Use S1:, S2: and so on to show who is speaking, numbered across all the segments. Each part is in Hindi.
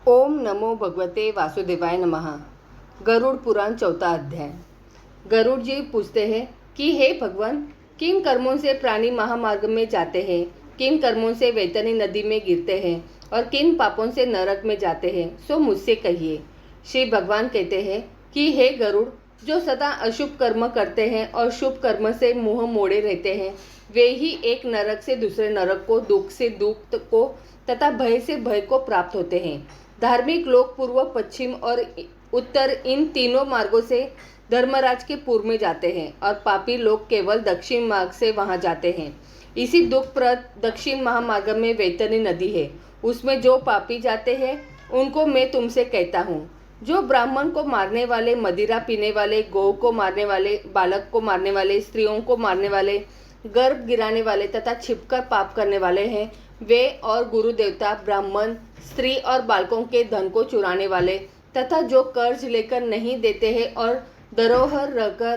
S1: ओम नमो भगवते वासुदेवाय नमः। गरुड़ पुराण चौथा अध्याय। गरुड़ जी पूछते हैं कि हे भगवान, किन कर्मों से प्राणी महामार्ग में जाते हैं, किन कर्मों से वैतरणी नदी में गिरते हैं और किन पापों से नरक में जाते हैं, सो मुझसे कहिए। श्री भगवान कहते हैं कि हे गरुड़, जो सदा अशुभ कर्म करते हैं और शुभ कर्म से मुंह मोड़े रहते हैं, वे ही एक नरक से दूसरे नरक को, दुख से दुख को तथा भय से भय को प्राप्त होते हैं। धार्मिक लोग पूर्व, पश्चिम और उत्तर इन तीनों मार्गों से धर्मराज के पूर्व में जाते हैं और पापी लोग केवल दक्षिण मार्ग से वहां जाते हैं। इसी दुखप्रद दक्षिण महामार्ग में वैतरणी नदी है। उसमें जो पापी जाते हैं उनको मैं तुमसे कहता हूँ। जो ब्राह्मण को मारने वाले, मदिरा पीने वाले, गौ को मारने वाले, बालक को मारने वाले, स्त्रियों को मारने वाले, गर्भ गिराने वाले तथा छिपकर पाप करने वाले हैं, वे और गुरु देवता, ब्राह्मण, स्त्री और बालकों के धन को चुराने वाले तथा जो कर्ज लेकर नहीं देते हैं और धरोहर रहकर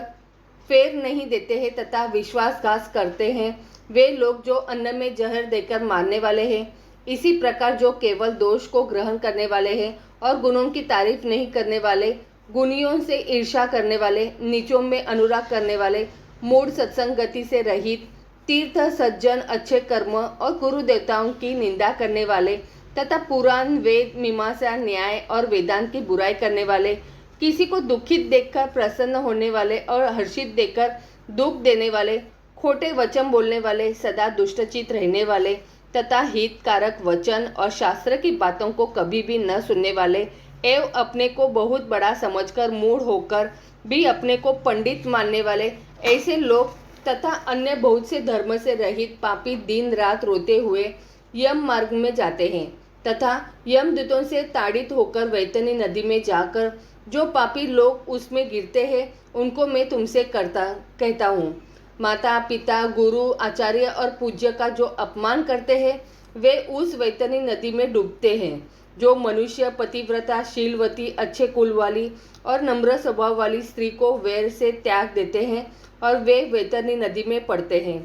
S1: फेर नहीं देते हैं तथा विश्वासघात करते हैं, वे लोग जो अन्न में जहर देकर मारने वाले हैं। इसी प्रकार जो केवल दोष को ग्रहण करने वाले हैं और गुणों की तारीफ नहीं करने वाले, गुणियों से ईर्ष्या करने वाले, नीचों में अनुराग करने वाले, मूढ़ सत्संगति से रहित, तीर्थ, सज्जन, अच्छे कर्म और गुरु देवताओं की निंदा करने वाले तथा पुराण, वेद, मीमांसा, न्याय और वेदांत की बुराई करने वाले, किसी को दुखित देखकर प्रसन्न होने वाले और हर्षित देखकर दुख देने वाले, खोटे वचन बोलने वाले, सदा दुष्टचित रहने वाले तथा हितकारक वचन और शास्त्र की बातों को कभी भी न सुनने वाले एवं अपने को बहुत बड़ा समझकर मूढ़ होकर भी अपने को पंडित मानने वाले, ऐसे लोग तथा अन्य बहुत से धर्म से रहित पापी दिन रात रोते हुए यम मार्ग में जाते हैं तथा यमदूतों से ताड़ित होकर वैतरणी नदी में जाकर जो पापी लोग उसमें गिरते हैं, उनको मैं तुमसे कहता हूँ। माता पिता, गुरु, आचार्य और पूज्य का जो अपमान करते हैं, वे उस वैतरणी नदी में डूबते हैं। जो मनुष्य पतिव्रता, शीलवती, अच्छे कुल वाली और नम्र स्वभाव वाली स्त्री को वैर से त्याग देते हैं और वे वैतरणी नदी में पड़ते हैं।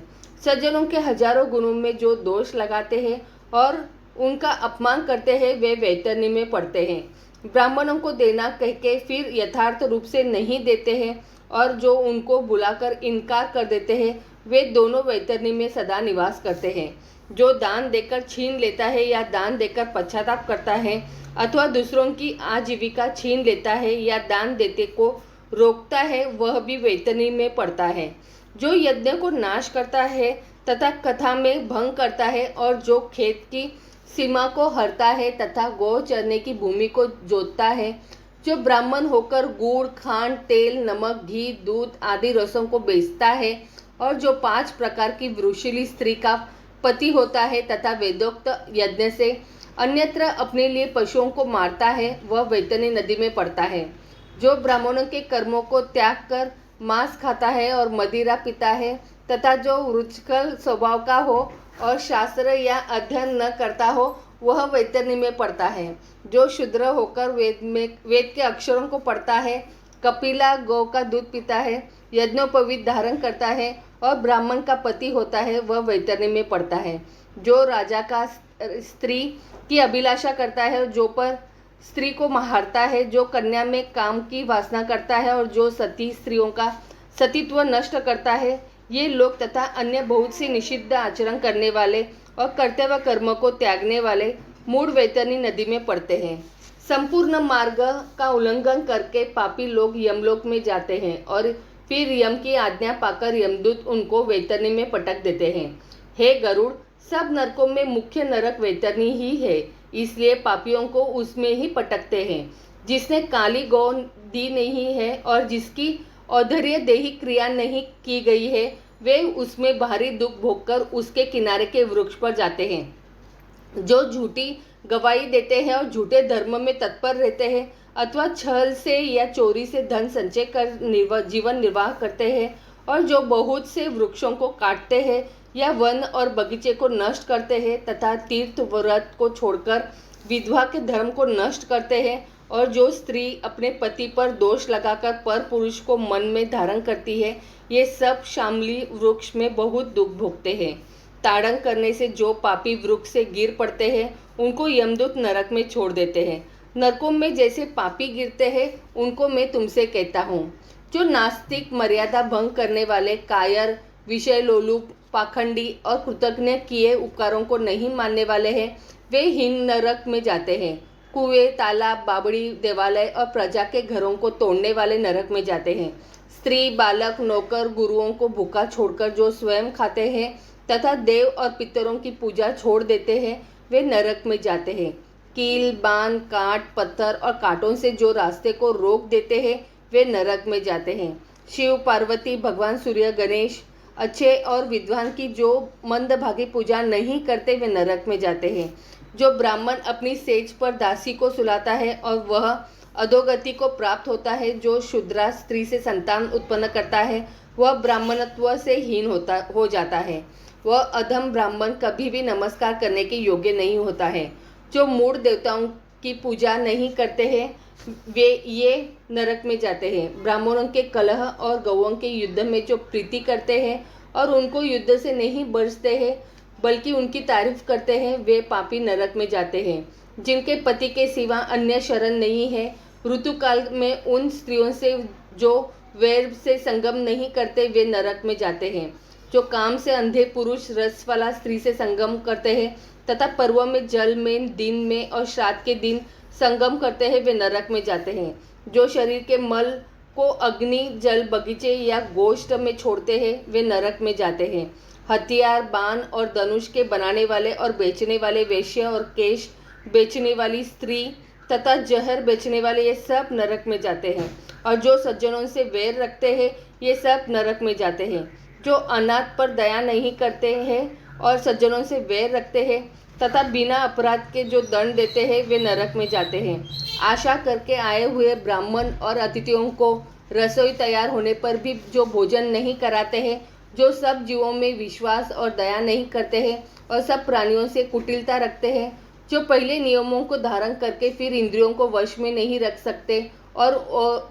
S1: सज्जनों के हजारों गुणों में जो दोष लगाते हैं और उनका अपमान करते हैं, वे वैतरणी में पड़ते हैं। ब्राह्मणों को देना कह के फिर यथार्थ रूप से नहीं देते हैं और जो उनको बुलाकर इनकार कर देते हैं, वे दोनों वैतरणी में सदा निवास करते हैं। जो दान देकर छीन लेता है या दान देकर पश्चाताप करता है अथवा दूसरों की आजीविका छीन लेता है या दान देते को रोकता है, वह भी वैतरणी में पड़ता है। जो यज्ञ को नाश करता है तथा कथा में भंग करता है और जो खेत की सीमा को हरता है तथा गौ चरने की भूमि को जोतता है, जो ब्राह्मण होकर गुड़, खांड, तेल, नमक, घी, दूध आदि रसों को बेचता है और जो 5 प्रकार की वृषिली स्त्री का पति होता है तथा वेदोक्त यज्ञ से अन्यत्र अपने लिए पशुओं को मारता है, वह वैतरणी नदी में पड़ता है। जो ब्राह्मणों के कर्मों को त्याग कर मांस खाता है और मदिरा पीता है तथा जो रुचकल स्वभाव का हो और शास्त्र या अध्ययन न करता हो, वह वैतरणी में पड़ता है। जो शूद्र होकर वेद के अक्षरों को पढ़ता है, कपिला गौ का दूध पीता है, यज्ञोपवीत धारण करता है और ब्राह्मण का पति होता है, वह वैतरणी में पड़ता है। जो राजा का स्त्री की अभिलाषा करता है, जो पर स्त्री को मारता है, जो कन्या में काम की वासना करता है और जो सती स्त्रियों का सतीत्व नष्ट करता है, ये लोग तथा अन्य बहुत सी निषिद्ध आचरण करने वाले और कर्तव्य कर्म को त्यागने वाले मूढ़ वैतरणी नदी में पड़ते हैं। संपूर्ण मार्ग का उल्लंघन करके पापी लोग यमलोक में जाते हैं और फिर यम की आज्ञा पाकर यमदूत उनको वैतरणी में पटक देते हैं। हे गरुड़, सब नरकों में मुख्य नरक वैतरणी ही है, इसलिए पापियों को उसमें ही पटकते हैं। जिसने काली गौ दी नहीं है और जिसकी औधर्य देही क्रिया नहीं की गई है, वे उसमें भारी दुख भोगकर उसके किनारे के वृक्ष पर जाते हैं। जो झूठी गवाही देते हैं और झूठे धर्म में तत्पर रहते हैं अथवा छल से या चोरी से धन संचय कर जीवन निर्वाह करते हैं और जो बहुत से वृक्षों को काटते हैं या वन और बगीचे को नष्ट करते हैं तथा तीर्थ व्रत को छोड़कर विधवा के धर्म को नष्ट करते हैं और जो स्त्री अपने पति पर दोष लगाकर पर पुरुष को मन में धारण करती है, ये सब शामली वृक्ष में बहुत दुख भोगते हैं। ताड़न करने से जो पापी वृक्ष से गिर पड़ते हैं, उनको यमदूत नरक में छोड़ देते हैं। नरकों में जैसे पापी गिरते हैं उनको मैं तुमसे कहता हूँ। जो नास्तिक, मर्यादा भंग करने वाले, कायर, विषय लोलुप, पाखंडी और कृतज्ञ किए उपकारों को नहीं मानने वाले हैं, वे हीन नरक में जाते हैं। कुएं, तालाब, बावड़ी, देवालय और प्रजा के घरों को तोड़ने वाले नरक में जाते हैं। स्त्री, बालक, नौकर, गुरुओं को भूखा छोड़कर जो स्वयं खाते हैं तथा देव और पितरों की पूजा छोड़ देते हैं, वे नरक में जाते हैं। कील, बाण, काट, पत्थर और कांटों से जो रास्ते को रोक देते हैं, वे नरक में जाते हैं। शिव, पार्वती, भगवान सूर्य, गणेश, अच्छे और विद्वान की जो मंदभागी पूजा नहीं करते, वे नरक में जाते हैं। जो ब्राह्मण अपनी सेज पर दासी को सुलाता है और वह अधोगति को प्राप्त होता है, जो शूद्रा स्त्री से संतान उत्पन्न करता है, वह ब्राह्मणत्व से हीन हो जाता है। वह अधम ब्राह्मण कभी भी नमस्कार करने के योग्य नहीं होता है। जो मूढ़ देवताओं की पूजा नहीं करते हैं, वे ये नरक में जाते हैं। ब्राह्मणों के कलह और गौओं के युद्ध में जो प्रीति करते हैं और उनको युद्ध से नहीं बरसते हैं बल्कि उनकी तारीफ करते हैं, वे पापी नरक में जाते हैं। जिनके पति के सिवा अन्य शरण नहीं है, ऋतुकाल में उन स्त्रियों से जो वैर से संगम नहीं करते, वे नरक में जाते हैं। जो काम से अंधे पुरुष रस वाला स्त्री से संगम करते हैं तथा पर्व में, जल में, दिन में और श्राद्ध के दिन संगम करते हैं, वे नरक में जाते हैं। जो शरीर के मल को अग्नि, जल, बगीचे या गोष्ठ में छोड़ते हैं, वे नरक में जाते हैं। हथियार, बाण और धनुष के बनाने वाले और बेचने वाले वेश्या और केश बेचने वाली स्त्री तथा जहर बेचने वाले, ये सब नरक में जाते हैं। और जो सज्जनों से वैर रखते हैं, ये सब नरक में जाते हैं। जो अनाथ पर दया नहीं करते हैं और सज्जनों से वैर रखते हैं तथा बिना अपराध के जो दंड देते हैं, वे नरक में जाते हैं। आशा करके आए हुए ब्राह्मण और अतिथियों को रसोई तैयार होने पर भी जो भोजन नहीं कराते हैं, जो सब जीवों में विश्वास और दया नहीं करते हैं और सब प्राणियों से कुटिलता रखते हैं, जो पहले नियमों को धारण करके फिर इंद्रियों को वश में नहीं रख सकते और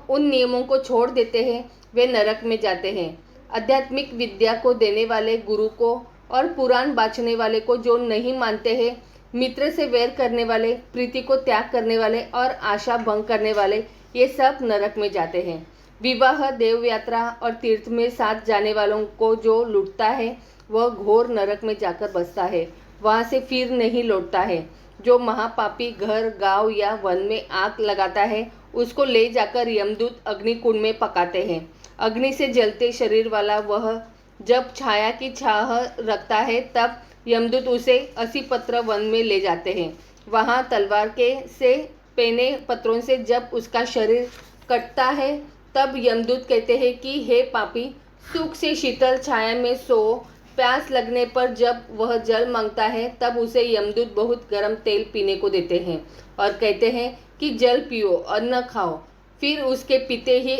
S1: उन नियमों को छोड़ देते हैं, वे नरक में जाते हैं। आध्यात्मिक विद्या को देने वाले गुरु को और पुराण बाँचने वाले को जो नहीं मानते हैं, मित्र से वैर करने वाले, प्रीति को त्याग करने वाले और आशा भंग करने वाले, ये सब नरक में जाते हैं। विवाह, देव यात्रा और तीर्थ में साथ जाने वालों को जो लूटता है, वह घोर नरक में जाकर बसता है, वहाँ से फिर नहीं लौटता है। जो महापापी घर, गांव या वन में आग लगाता है, उसको ले जाकर यमदूत अग्निकुंड में पकाते हैं। अग्नि से जलते शरीर वाला वह जब छाया की छाह रखता है, तब यमदूत उसे 80 पत्र वन में ले जाते हैं। वहाँ तलवार के से पेने पत्रों से जब उसका शरीर कटता है, तब यमदूत कहते हैं कि हे पापी, सुख से शीतल छाया में सो। प्यास लगने पर जब वह जल मांगता है, तब उसे यमदूत बहुत गर्म तेल पीने को देते हैं और कहते हैं कि जल पियो और न खाओ। फिर उसके पीते ही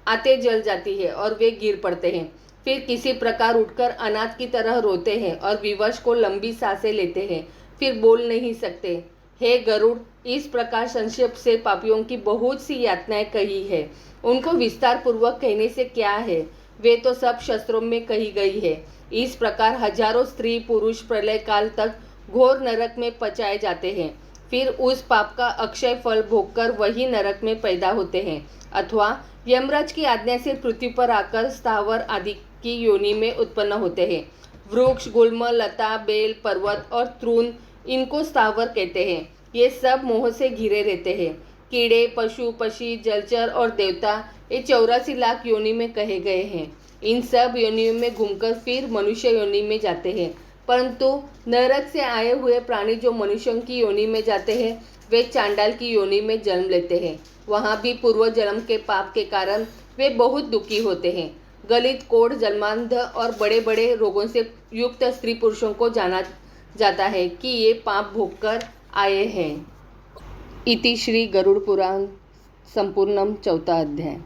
S1: आते जल जाती है और वे गिर पड़ते हैं। फिर किसी प्रकार उठकर अनाथ की तरह रोते हैं और विवश को लंबी सांसें लेते हैं, फिर बोल नहीं सकते। हे गरुड़, इस प्रकार संक्षेप से पापियों की बहुत सी यातनाएं कही है। उनको विस्तार पूर्वक कहने से क्या है, वे तो सब शास्त्रों में कही गई है। इस प्रकार हजारों स्त्री पुरुष प्रलय काल तक घोर नरक में पचाए जाते हैं। फिर उस पाप का अक्षय फल भोगकर वही नरक में पैदा होते हैं, अथवा यमराज की आज्ञा से पृथ्वी पर आकर स्थावर आदि की योनि में उत्पन्न होते हैं। वृक्ष, गुल्म, लता, बेल, पर्वत और तृण, इनको स्थावर कहते हैं। ये सब मोह से घिरे रहते हैं। कीड़े, पशु, पक्षी, जलचर और देवता, ये 84 लाख योनि में कहे गए हैं। इन सब योनियों में घूमकर फिर मनुष्य योनि में जाते हैं। परंतु नरक से आए हुए प्राणी जो मनुष्यों की योनि में जाते हैं, वे चांडाल की योनि में जन्म लेते हैं। वहाँ भी पूर्व जन्म के पाप के कारण वे बहुत दुखी होते हैं। गलित, कोढ़, जन्मांध और बड़े बड़े रोगों से युक्त स्त्री पुरुषों को जाना जाता है कि ये पाप भोगकर आए हैं। इति श्री गरुड़ पुराण संपूर्णम 4वां अध्याय।